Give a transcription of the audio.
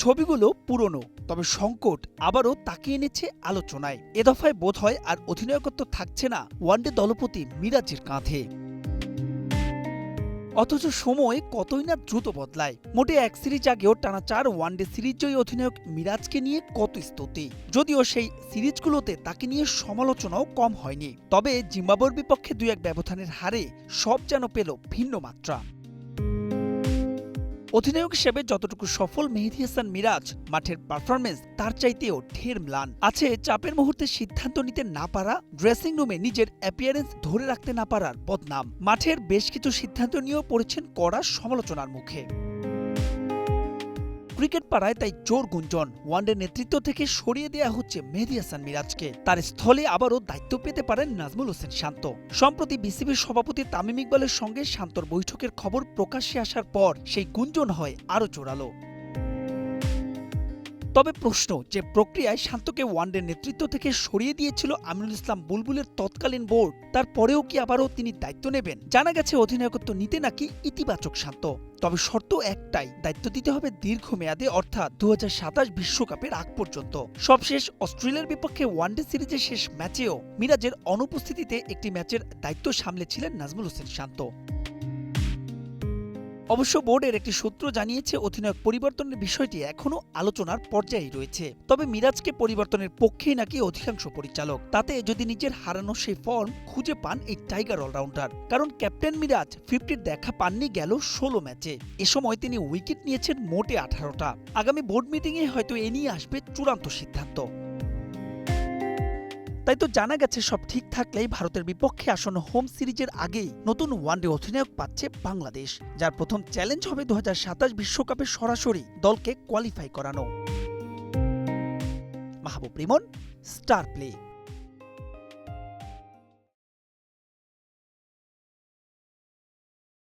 ছবিগুলো পুরনো, তবে সংকট আবারও তাকে এনেছে আলোচনায়। এ দফায় বোধ হয় আর অধিনায়কত্ব থাকছে না ওয়ানডে দলপতি মিরাজের কাঁধে। অথচ সময় কতই না দ্রুত বদলায়। মোটে এক সিরিজ আগেও টানা 4 ওয়ানডে সিরিজ জয়ী অধিনায়ক মিরাজকে নিয়ে কত স্তুতি, যদিও সেই সিরিজগুলোতে তাকে নিয়ে সমালোচনাও কম হয়নি। তবে জিম্বাবুয়ের বিপক্ষে 2-1 ব্যবধানের হারে সব যেন পেল ভিন্ন মাত্রা। অধিনায়ক হিসেবে যতটুকু সফল মেহেদী হাসান মিরাজ, মাঠের পারফরমেন্স তার চাইতেও ঢের ম্লান। আছে চাপের মুহূর্তে সিদ্ধান্ত নিতে না পারা, ড্রেসিং রুমে নিজের অ্যাপিয়ারেন্স ধরে রাখতে না পারার বদনাম। মাঠের বেশ কিছু সিদ্ধান্ত নিয়েও পড়েছেন কড়া সমালোচনার মুখে। ক্রিকেট পাড়ায় তাই জোর গুঞ্জন, ওয়ানডে নেতৃত্ব থেকে সরিয়ে দেয়া হচ্ছে মেহেদী হাসান মিরাজকে। তার স্থলে আবারও দায়িত্ব পেতে পারেন নাজমুল হোসেন শান্ত। সম্প্রতি বিসিবির সভাপতি তামিম ইকবালের সঙ্গে শান্তর বৈঠকের খবর প্রকাশ্যে আসার পর সেই গুঞ্জন হয় আরও জোরালো। তবে প্রশ্ন, যে প্রক্রিয়ায় শান্তকে ওয়ানডে নেতৃত্ব থেকে সরিয়ে দিয়েছিল আমিনুল ইসলাম বুলবুলের তৎকালীন বোর্ড, তারপরেও কি আবারও তিনি দায়িত্ব নেবেন? জানা গেছে অধিনায়কত্ব নিতে নাকি ইতিবাচক শান্ত, তবে শর্ত একটাই, দায়িত্ব দিতে হবে দীর্ঘমেয়াদে, অর্থাৎ 2027 বিশ্বকাপের আগ পর্যন্ত। সবশেষ অস্ট্রেলিয়ার বিপক্ষে ওয়ানডে সিরিজের শেষ ম্যাচেও মিরাজের অনুপস্থিতিতে একটি ম্যাচের দায়িত্ব সামলেছিলেন নাজমুল হোসেন শান্ত। অবশ্য বোর্ডের একটি সূত্র জানিয়েছে অধিনায়ক পরিবর্তনের বিষয়টি এখনও আলোচনার পর্যায়ে রয়েছে। তবে মিরাজকে পরিবর্তনের পক্ষেই নাকি অধিকাংশ পরিচালক, তাতে যদি নিজের হারানো সেই ফর্ম খুঁজে পান এই টাইগার অলরাউন্ডার। কারণ ক্যাপ্টেন মিরাজ 50-র দেখা পাননি গেল 16 ম্যাচে। এ সময় তিনি উইকেট নিয়েছেন মোটে 18টা। আগামী বোর্ড মিটিংয়ে হয়তো এ নিয়ে আসবে চূড়ান্ত সিদ্ধান্ত। তাই তো জানা গেছে সব ঠিক থাকলেই ভারতের বিপক্ষে আসন্ন হোম সিরিজের আগেই নতুন ওয়ানডে অধিনায়ক পাচ্ছে বাংলাদেশ, যার প্রথম চ্যালেঞ্জ হবে 2027 বিশ্বকাপে সরাসরি দলকে কোয়ালিফাই করানো। মাহবুব রিমন, স্টার প্লে।